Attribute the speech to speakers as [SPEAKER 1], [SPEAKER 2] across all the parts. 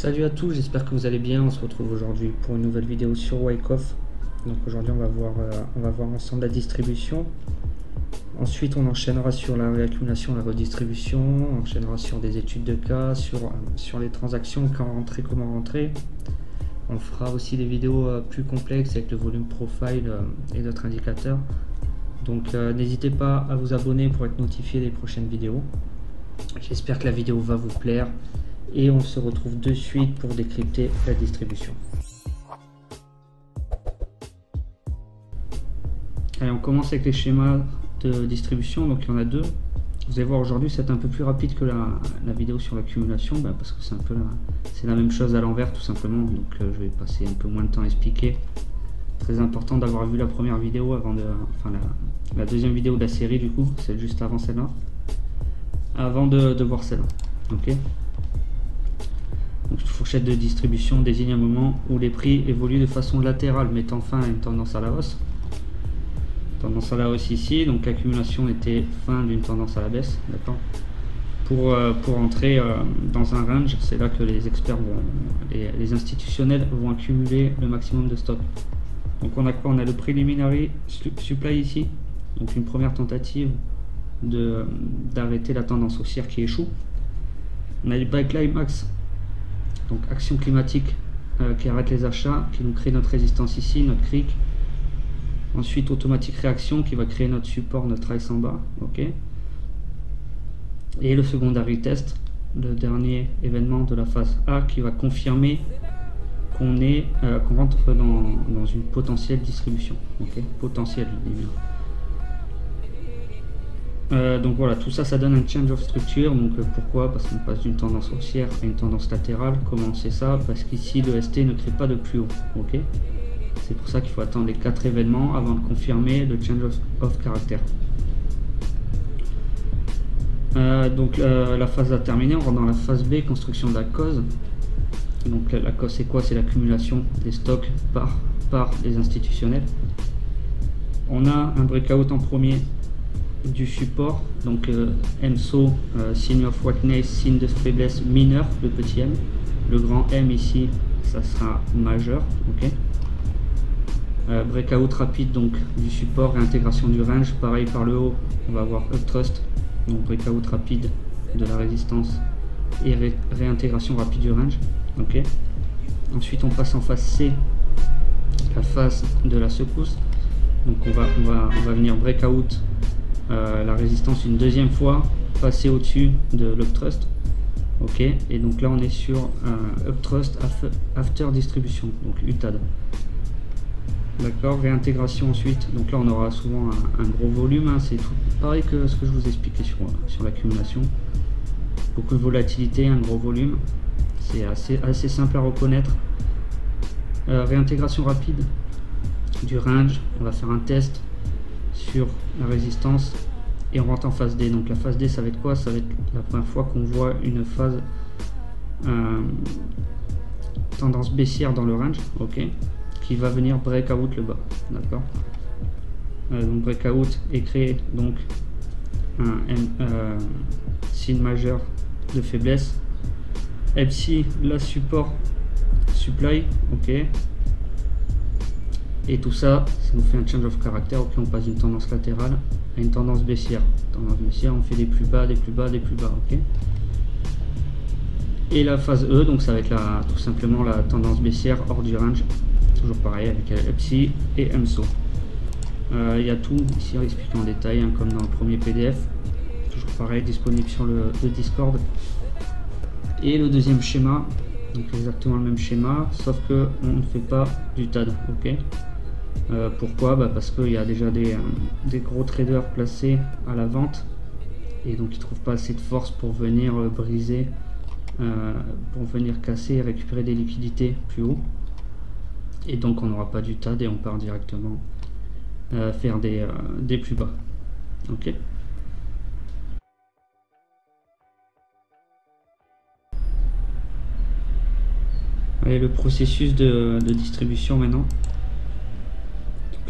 [SPEAKER 1] Salut à tous, j'espère que vous allez bien. On se retrouve aujourd'hui pour une nouvelle vidéo sur Wyckoff. Donc aujourd'hui on va voir ensemble la distribution. Ensuite on enchaînera sur la réaccumulation, la redistribution, on enchaînera sur des études de cas, sur les transactions, quand rentrer, comment rentrer. On fera aussi des vidéos plus complexes avec le volume profile et d'autres indicateurs. Donc n'hésitez pas à vous abonner pour être notifié des prochaines vidéos. J'espère que la vidéo va vous plaire. Et on se retrouve de suite pour décrypter la distribution. Allez, on commence avec les schémas de distribution. Donc il y en a deux. Vous allez voir, aujourd'hui c'est un peu plus rapide que la vidéo sur l'accumulation, parce que c'est un peu la même chose à l'envers tout simplement. Donc je vais passer un peu moins de temps à expliquer. Très important d'avoir vu la première vidéo avant la deuxième vidéo de la série, du coup c'est juste avant celle-là, avant de voir celle-là. Ok. Donc, une fourchette de distribution désigne un moment où les prix évoluent de façon latérale, mettant fin à une tendance à la hausse. Tendance à la hausse ici, donc l'accumulation était fin d'une tendance à la baisse, d'accord. Pour entrer dans un range, c'est là que les experts les institutionnels vont accumuler le maximum de stock. Donc on a quoi? On a le preliminary supply ici, donc une première tentative d'arrêter la tendance haussière qui échoue. On a les buy climax. Donc action climatique qui arrête les achats, qui nous crée notre résistance ici, notre cric. Ensuite automatique réaction qui va créer notre support, notre ice en bas. Ok. Et le secondary test, le dernier événement de la phase A, qui va confirmer qu'on rentre dans une potentielle distribution. Ok. Potentielle, je dis bien. Donc voilà, tout ça, ça donne un change of structure. Donc pourquoi? Parce qu'on passe d'une tendance haussière à une tendance latérale. Comment on sait ça? Parce qu'ici le ST ne crée pas de plus haut. Ok, c'est pour ça qu'il faut attendre les 4 événements avant de confirmer le change of caractère. Donc la phase a terminé, on rentre dans la phase B, construction de la cause. Donc la cause c'est quoi? C'est l'accumulation des stocks par les institutionnels. On a un breakout en premier du support, donc MSO, signe of weakness, signe de faiblesse mineur, le petit m, le grand M ici ça sera majeur. Ok. Breakout rapide donc du support, réintégration du range, pareil par le haut on va avoir uptrust, donc breakout rapide de la résistance et réintégration rapide du range. Ok. Ensuite on passe en phase C, la phase de la secousse. Donc on va venir breakout la résistance une deuxième fois, passer au-dessus de l'uptrust. Ok, et donc là on est sur un uptrust after distribution, donc UTAD. D'accord, réintégration ensuite. Donc là on aura souvent un gros volume, hein. C'est tout pareil que ce que je vous expliquais sur l'accumulation. Beaucoup de volatilité, un gros volume, c'est assez simple à reconnaître. Réintégration rapide du range, on va faire un test sur la résistance et on rentre en phase D. Donc la phase D ça va être quoi? Ça va être la première fois qu'on voit une phase tendance baissière dans le range, ok, qui va venir breakout le bas, d'accord. Donc breakout et créer donc un signe majeur de faiblesse. Epsi la support supply, ok. Et tout ça, ça nous fait un change of caractère. Ok, on passe d'une tendance latérale à une tendance baissière. Tendance baissière, on fait des plus bas, des plus bas, des plus bas. Ok. Et la phase E, donc ça va être tout simplement la tendance baissière hors du range. Toujours pareil avec Epsi et MSO. Il y a tout ici expliqué en détail, hein, comme dans le premier PDF. Toujours pareil, disponible sur le Discord. Et le deuxième schéma, donc exactement le même schéma, sauf que on ne fait pas du TAD. Ok. Pourquoi? Parce qu'il y a déjà des gros traders placés à la vente et donc ils ne trouvent pas assez de force pour venir briser, pour venir casser et récupérer des liquidités plus haut, et donc on n'aura pas du TAD et on part directement faire des plus bas. Ok. Allez, le processus de distribution maintenant.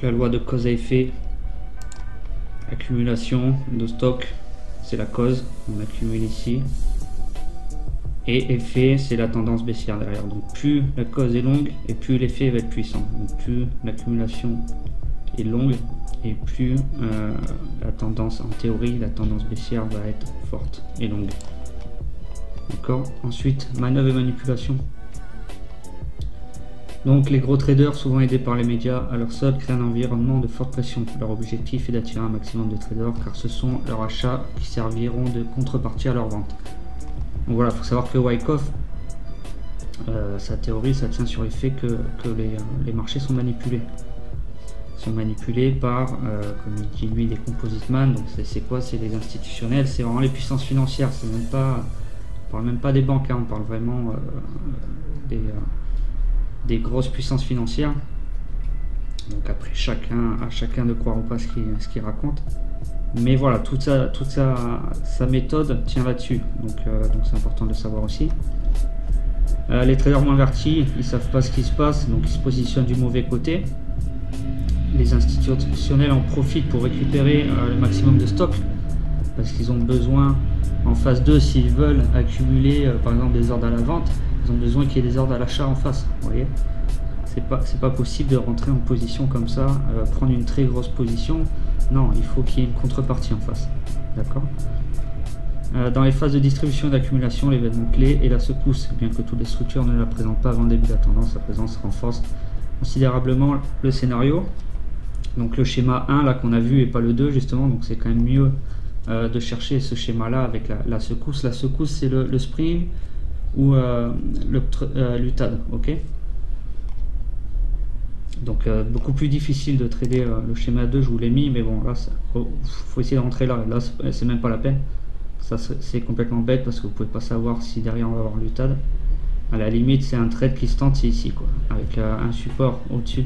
[SPEAKER 1] La loi de cause à effet, accumulation de stock, c'est la cause, on accumule ici, Et effet, c'est la tendance baissière derrière. Donc plus la cause est longue et plus l'effet va être puissant. Donc plus l'accumulation est longue et plus la tendance, en théorie, la tendance baissière va être forte et longue. D'accord. Ensuite, manœuvre et manipulation. Donc les gros traders, souvent aidés par les médias, à leur solde créent un environnement de forte pression. Leur objectif est d'attirer un maximum de traders car ce sont leurs achats qui serviront de contrepartie à leur vente. Donc voilà, il faut savoir que Wyckoff, sa théorie, ça tient sur le fait que les marchés sont manipulés. Ils sont manipulés par, comme il dit lui, des composite man. Donc c'est quoi? C'est les institutionnels, c'est vraiment les puissances financières. C'est même pas, on parle même pas des banques, hein, on parle vraiment des grosses puissances financières. Donc après, à chacun de croire ou pas ce qu'il raconte. Mais voilà, toute sa méthode tient là-dessus. Donc c'est important de le savoir aussi. Les traders moins avertis, ils savent pas ce qui se passe, donc ils se positionnent du mauvais côté. Les institutionnels en profitent pour récupérer le maximum de stock, parce qu'ils ont besoin, en phase 2, s'ils veulent accumuler par exemple des ordres à la vente, ils ont besoin qu'il y ait des ordres à l'achat en face. Vous voyez, c'est pas possible de rentrer en position comme ça, prendre une très grosse position. Non, il faut qu'il y ait une contrepartie en face. D'accord. Dans les phases de distribution et d'accumulation, l'événement clé est la secousse. Bien que toutes les structures ne la présentent pas avant le début de la tendance, sa présence renforce considérablement le scénario. Donc le schéma 1 là qu'on a vu et pas le 2 justement, donc c'est quand même mieux de chercher ce schéma là avec la secousse. La secousse, c'est le spring ou l'UTAD, ok. Donc beaucoup plus difficile de trader le schéma 2, je vous l'ai mis, mais bon là faut essayer de rentrer là c'est même pas la peine. Ça c'est complètement bête parce que vous pouvez pas savoir si derrière on va avoir l'UTAD. À la limite, c'est un trade qui se tente, c'est ici quoi, avec un support au-dessus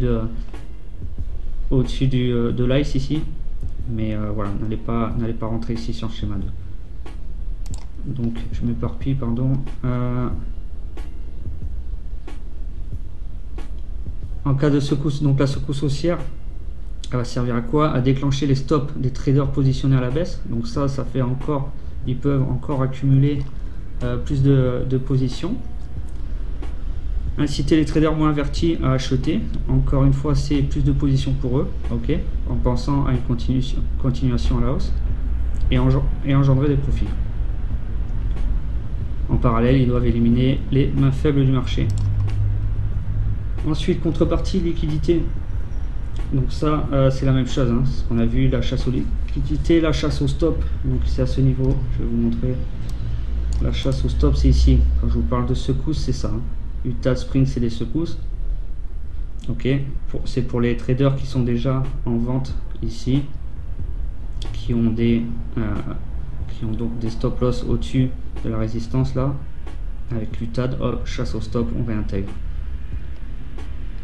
[SPEAKER 1] de l'ICE ici. Mais voilà, n'allez pas rentrer ici sur le schéma 2. Donc je m'éparpille, pardon. En cas de secousse, donc la secousse haussière, elle va servir à quoi? À déclencher les stops des traders positionnés à la baisse. Donc ça fait encore, ils peuvent encore accumuler plus de positions. Inciter les traders moins avertis à acheter. Encore une fois, c'est plus de positions pour eux, ok, en pensant à une continuation à la hausse et engendrer des profits. En parallèle, ils doivent éliminer les mains faibles du marché. Ensuite, contrepartie, liquidité. Donc ça, c'est la même chose, hein. Ce qu'on a vu, la chasse aux liquidités, la chasse au stop. Donc c'est à ce niveau, je vais vous montrer. La chasse au stop, c'est ici. Quand je vous parle de secousse, c'est ça, hein. UTAD Spring, c'est des secousses. Ok, c'est pour les traders qui sont déjà en vente ici, qui ont donc des stop loss au-dessus de la résistance là. Avec l'UTAD, hop, chasse au stop, on réintègre.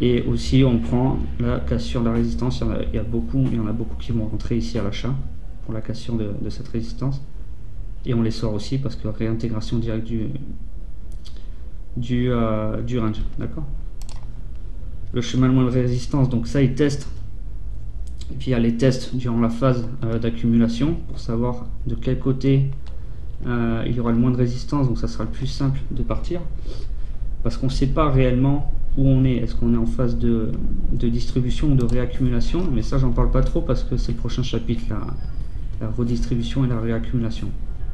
[SPEAKER 1] Et aussi on prend la cassure de la résistance. Il y en a beaucoup qui vont rentrer ici à l'achat pour la cassure de cette résistance. Et on les sort aussi parce que réintégration directe du range, d'accord. Le chemin de moindre résistance, donc ça il teste, et puis il y a les tests durant la phase d'accumulation pour savoir de quel côté il y aura le moins de résistance. Donc ça sera le plus simple de partir parce qu'on ne sait pas réellement où on est. Est-ce qu'on est en phase de distribution ou de réaccumulation? Mais ça j'en parle pas trop parce que c'est le prochain chapitre, la redistribution et la réaccumulation.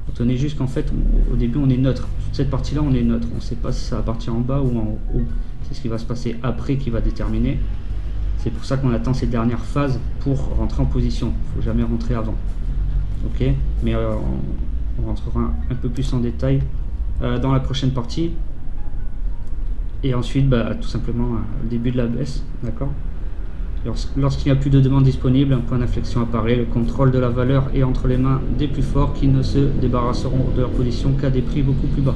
[SPEAKER 1] Retenez juste qu'en fait, au début, on est neutre. Toute cette partie-là, on est neutre. On ne sait pas si ça va partir en bas ou en haut. C'est ce qui va se passer après qui va déterminer. C'est pour ça qu'on attend ces dernières phases pour rentrer en position. Il ne faut jamais rentrer avant. Ok, mais on rentrera un peu plus en détail dans la prochaine partie. Et ensuite, tout simplement, le début de la baisse. D'accord. Lorsqu'il n'y a plus de demande disponible, un point d'inflexion apparaît. Le contrôle de la valeur est entre les mains des plus forts qui ne se débarrasseront de leur position qu'à des prix beaucoup plus bas.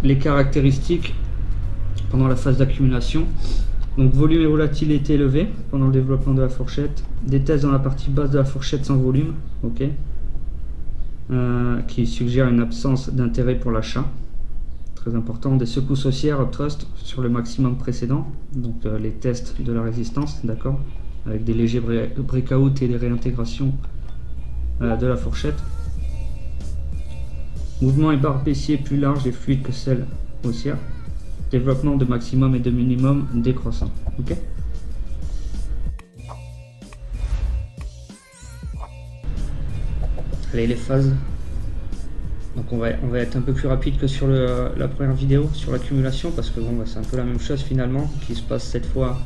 [SPEAKER 1] Les caractéristiques pendant la phase d'accumulation. Donc volume et volatilité élevés pendant le développement de la fourchette. Des tests dans la partie basse de la fourchette sans volume, ok, qui suggère une absence d'intérêt pour l'achat. Très important. Des secousses haussières uptrust sur le maximum précédent, donc les tests de la résistance, d'accord, avec des légers breakouts et des réintégrations de la fourchette. Mouvement et barre baissier plus large et fluide que celle haussière. Développement de maximum et de minimum décroissant. Ok. Allez, les phases. Donc on va être un peu plus rapide que sur la première vidéo sur l'accumulation, parce que bon, c'est un peu la même chose finalement qui se passe cette fois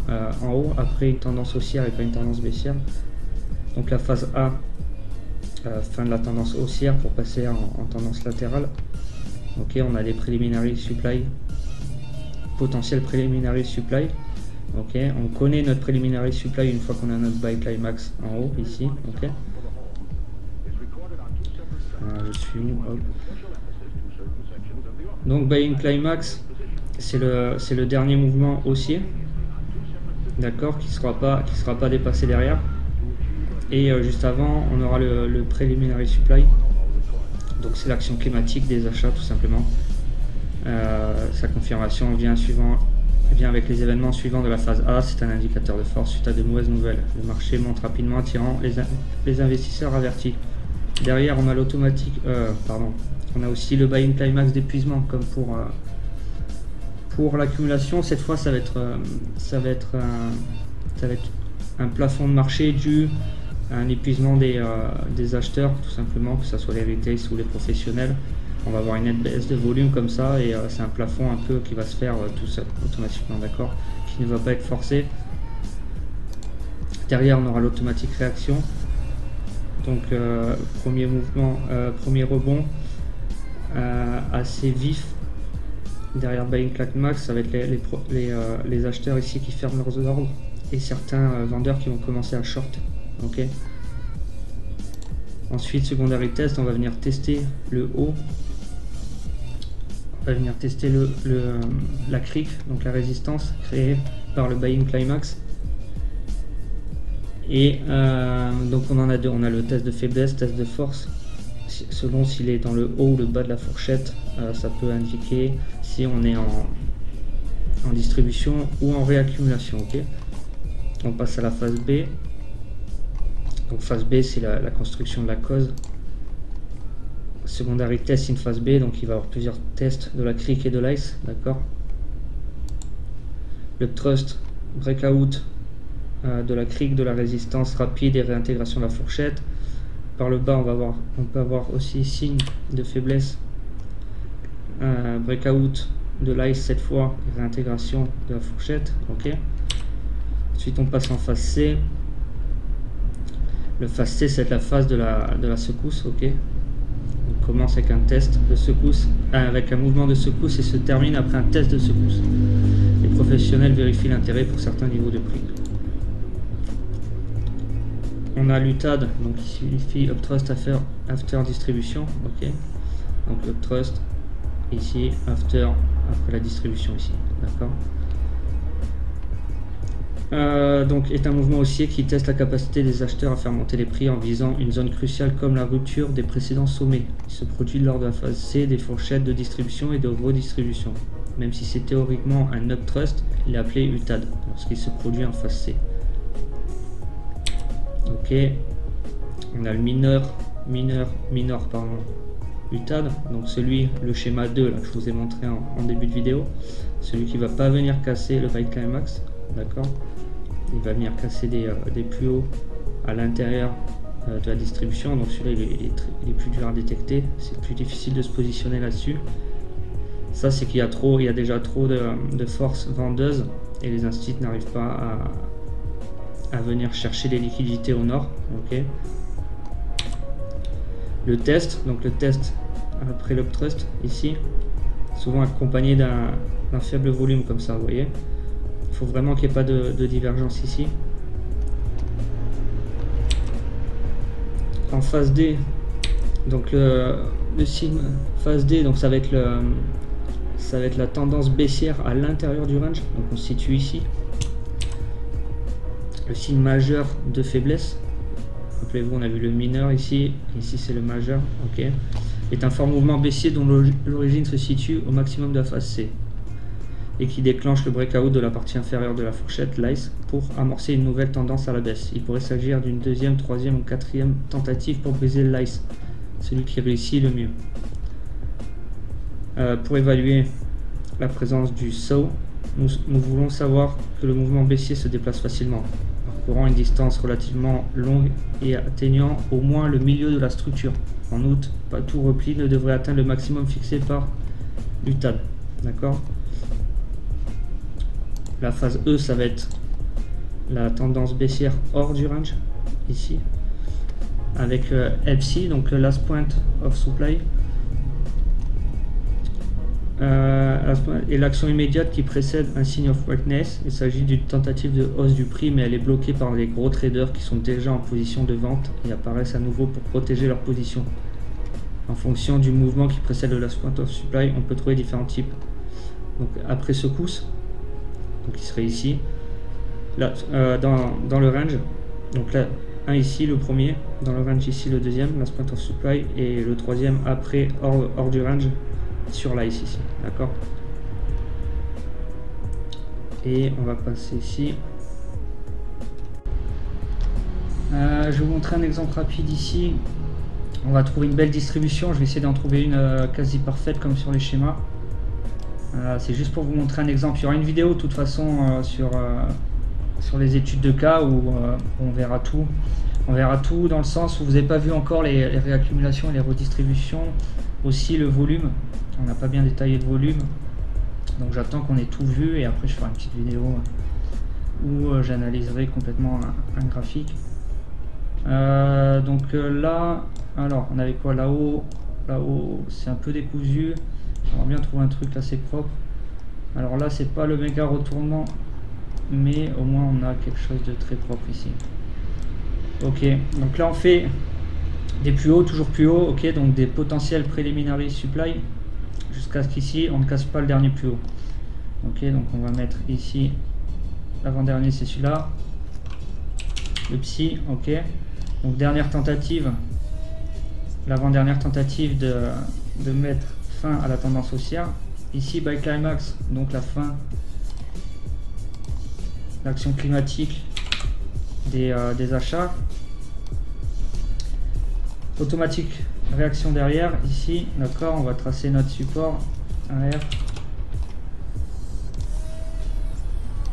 [SPEAKER 1] en haut après une tendance haussière et pas une tendance baissière. Donc la phase A, fin de la tendance haussière pour passer en tendance latérale. Ok, on a les preliminary supply, potentiel preliminary supply. Ok, on connaît notre preliminary supply une fois qu'on a notre buy climax en haut ici. Ok. Je suis où, hop. Donc buying climax, c'est le dernier mouvement haussier, d'accord, qui sera pas dépassé derrière. Et juste avant, on aura le preliminary supply. Donc c'est l'action climatique des achats tout simplement. Sa confirmation vient avec les événements suivants de la phase A. C'est un indicateur de force suite à de mauvaises nouvelles. Le marché monte rapidement, attirant les investisseurs avertis. Derrière, on a l'automatique, on a aussi le buying climax d'épuisement comme pour l'accumulation. Cette fois, ça va être un plafond de marché dû à un épuisement des acheteurs, tout simplement, que ce soit les retails ou les professionnels. On va avoir une nette baisse de volume comme ça, et c'est un plafond un peu qui va se faire tout seul automatiquement, d'accord, qui ne va pas être forcé. Derrière, on aura l'automatique réaction. Donc premier mouvement, premier rebond assez vif. Derrière buying climax, ça va être les acheteurs ici qui ferment leurs ordres et certains vendeurs qui vont commencer à short. Ok. Ensuite, secondary test, on va venir tester le haut. On va venir tester la crique, donc la résistance créée par le buying climax. Et donc on en a deux, on a le test de faiblesse, test de force. Selon s'il est dans le haut ou le bas de la fourchette, ça peut indiquer si on est en distribution ou en réaccumulation. Ok. On passe à la phase B. Donc phase B, c'est la construction de la cause. Secondary test, c'est une phase B, donc il va y avoir plusieurs tests de la crique et de l'ice, d'accord. Le trust, breakout de la crique, de la résistance rapide et réintégration de la fourchette. Par le bas, on peut avoir aussi signe de faiblesse, breakout de l'ice cette fois, et réintégration de la fourchette. Ok. Ensuite, on passe en phase C. Le phase C, c'est la phase de la secousse. Ok. On commence avec un test de secousse, avec un mouvement de secousse, et se termine après un test de secousse. Les professionnels vérifient l'intérêt pour certains niveaux de prix. On a l'UTAD, donc il suffit Uptrust after distribution. Ok. Donc Uptrust ici, après la distribution ici. D'accord. Donc est un mouvement haussier qui teste la capacité des acheteurs à faire monter les prix en visant une zone cruciale comme la rupture des précédents sommets. Il se produit lors de la phase C des fourchettes de distribution et de redistribution. Même si c'est théoriquement un Uptrust, il est appelé UTAD lorsqu'il se produit en phase C. Ok, on a le minor UTAD, donc le schéma 2 là, que je vous ai montré en début de vidéo, celui qui va pas venir casser le buy climax, d'accord, il va venir casser des plus hauts à l'intérieur de la distribution, donc celui-là il est plus dur à détecter, c'est plus difficile de se positionner là-dessus. Ça, c'est qu'il y a déjà trop de force vendeuse et les instituts n'arrivent pas à venir chercher les liquidités au nord. Ok. Le test après l'uptrust ici, souvent accompagné d'un faible volume comme ça, vous voyez. Il faut vraiment qu'il n'y ait pas de divergence ici. En phase D, donc le signe phase D, donc ça va être la tendance baissière à l'intérieur du range, donc on se situe ici. Le signe majeur de faiblesse, rappelez-vous, on a vu le mineur ici c'est le majeur, ok, est un fort mouvement baissier dont l'origine se situe au maximum de la phase C et qui déclenche le breakout de la partie inférieure de la fourchette, l'ICE, pour amorcer une nouvelle tendance à la baisse. Il pourrait s'agir d'une deuxième, troisième ou quatrième tentative pour briser l'ICE, celui qui réussit le mieux. Pour évaluer la présence du saw, nous voulons savoir que le mouvement baissier se déplace facilement, parcourant une distance relativement longue et atteignant au moins le milieu de la structure. En outre, pas tout repli ne devrait atteindre le maximum fixé par l'UTAD. D'accord. La phase E, ça va être la tendance baissière hors du range, ici, avec LC, donc last point of supply. Et l'action immédiate qui précède un signe of weakness. Il s'agit d'une tentative de hausse du prix, mais elle est bloquée par les gros traders qui sont déjà en position de vente et apparaissent à nouveau pour protéger leur position. En fonction du mouvement qui précède le last point of supply, on peut trouver différents types. Donc après secousse, donc il serait ici, là, dans le range, donc là, un ici, le premier, dans le range ici, le deuxième, last point of supply, et le troisième après, hors du range, sur l'ice ici, d'accord. Et on va passer ici. Je vais vous montrer un exemple rapide ici. On va trouver une belle distribution. Je vais essayer d'en trouver une quasi parfaite comme sur les schémas. C'est juste pour vous montrer un exemple. Il y aura une vidéo de toute façon sur les études de cas où on verra tout. On verra tout dans le sens où vous n'avez pas vu encore les réaccumulations et les redistributions. Aussi le volume. On n'a pas bien détaillé le volume, donc j'attends qu'on ait tout vu et après je ferai une petite vidéo où j'analyserai complètement un graphique. Donc là, alors on avait quoi là-haut? Là-haut c'est un peu décousu, j'aimerais bien trouver un truc assez propre. Alors là c'est pas le méga retournement, mais au moins on a quelque chose de très propre ici. Ok, donc là on fait des plus hauts, toujours plus haut, ok, donc des potentiels preliminary supply. Jusqu'à ce qu'ici on ne casse pas le dernier plus haut. Ok, donc on va mettre ici l'avant-dernier, c'est celui-là, le psy. Ok, donc dernière tentative, l'avant-dernière tentative de mettre fin à la tendance haussière. Ici buy climax, donc la fin, l'action climatique des achats. Automatique réaction derrière ici, d'accord. On va tracer notre support AR.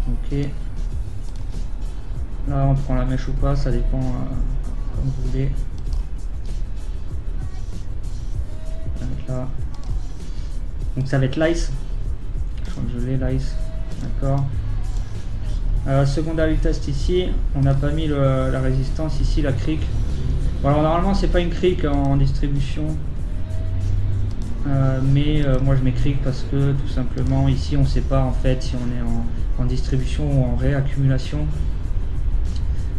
[SPEAKER 1] Ok, là on prend la mèche ou pas, ça dépend comme vous voulez. Là. Donc ça va être l'ice, je crois que je l'ai, l'ice, d'accord. Secondary test ici, on n'a pas mis la résistance ici, la cric. Bon, alors normalement c'est pas une cric en distribution, mais moi je mets cric parce que tout simplement ici on sait pas en fait si on est en distribution ou en réaccumulation.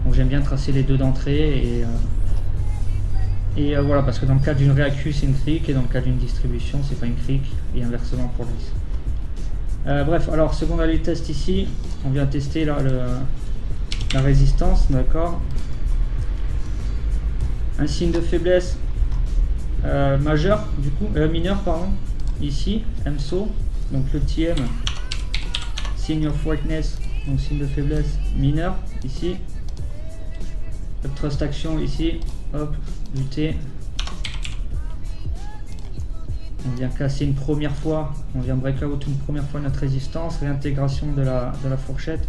[SPEAKER 1] Donc j'aime bien tracer les deux d'entrée et voilà, parce que dans le cas d'une réaccu c'est une cric et dans le cas d'une distribution c'est pas une cric, et inversement pour l'IS. Bref, alors secondary test ici, on vient tester là la résistance, d'accord. Un signe de faiblesse majeur, du coup, mineur, pardon, ici, MSO, donc le TM, signe of weakness, donc signe de faiblesse mineur, ici, trust action, ici, hop, UT, on vient casser une première fois, on vient break out une première fois notre résistance, réintégration de la fourchette,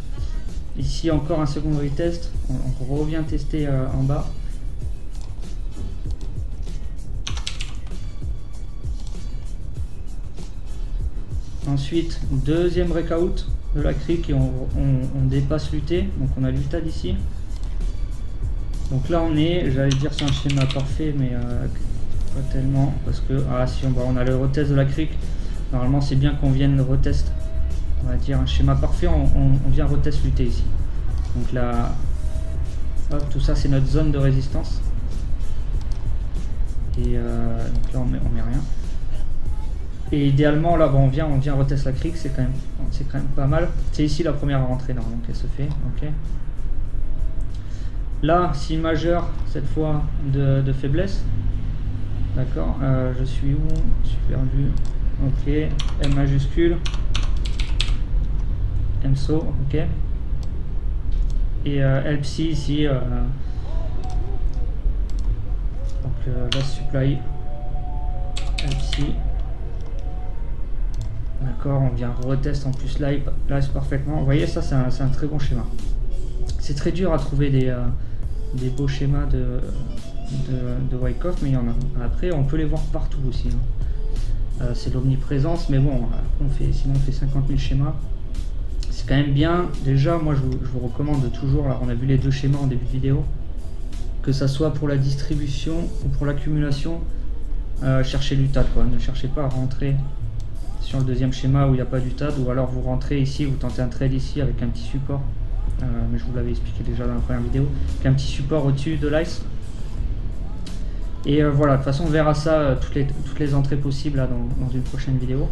[SPEAKER 1] ici encore un secondary test, on revient tester en bas. Ensuite, deuxième breakout de la cric et on dépasse l'UT, donc on a l'UTAD ici. Donc là on est, j'allais dire c'est un schéma parfait, mais pas tellement, parce que si on a le retest de la cric, normalement c'est bien qu'on vienne retest, on va dire un schéma parfait, on vient retest l'UT ici. Donc là, hop, tout ça c'est notre zone de résistance. Et donc là on met rien. Et idéalement là bon, on vient retest la cric, c'est quand même pas mal. C'est ici la première rentrée normalement qu'elle se fait. Ok. Là si majeur cette fois de faiblesse. D'accord. Je suis où? Je suis perdu. Ok. M majuscule. MSO. Ok. Et LPC ici. Donc la supply. LPC. D'accord, on vient reteste en plus live parfaitement. Vous voyez, ça c'est un très bon schéma. C'est très dur à trouver des beaux schémas de Wyckoff, mais il y en a. Après, on peut les voir partout aussi. C'est l'omniprésence, mais bon, après sinon on fait 50 000 schémas. C'est quand même bien. Déjà, moi je vous recommande toujours, là, on a vu les deux schémas en début de vidéo, que ça soit pour la distribution ou pour l'accumulation, cherchez du TAD, quoi. Ne cherchez pas à rentrer sur le deuxième schéma où il n'y a pas du TAD, ou alors vous rentrez ici, vous tentez un trade ici avec un petit support, mais je vous l'avais expliqué déjà dans la première vidéo, avec un petit support au-dessus de l'ICE. Et voilà, de toute façon on verra ça, toutes les entrées possibles là, dans une prochaine vidéo.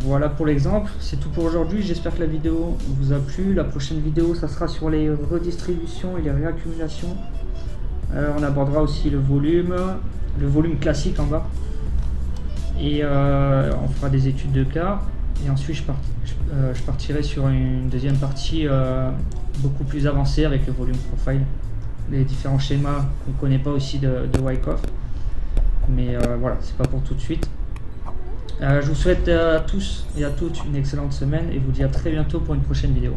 [SPEAKER 1] Voilà pour l'exemple, c'est tout pour aujourd'hui. J'espère que la vidéo vous a plu. La prochaine vidéo, ça sera sur les redistributions et les réaccumulations. On abordera aussi le volume classique en bas. Et on fera des études de cas. Et ensuite, je partirai sur une deuxième partie beaucoup plus avancée avec le volume profile. Les différents schémas qu'on ne connaît pas aussi de Wyckoff. Mais voilà, c'est pas pour tout de suite. Je vous souhaite à tous et à toutes une excellente semaine et vous dis à très bientôt pour une prochaine vidéo.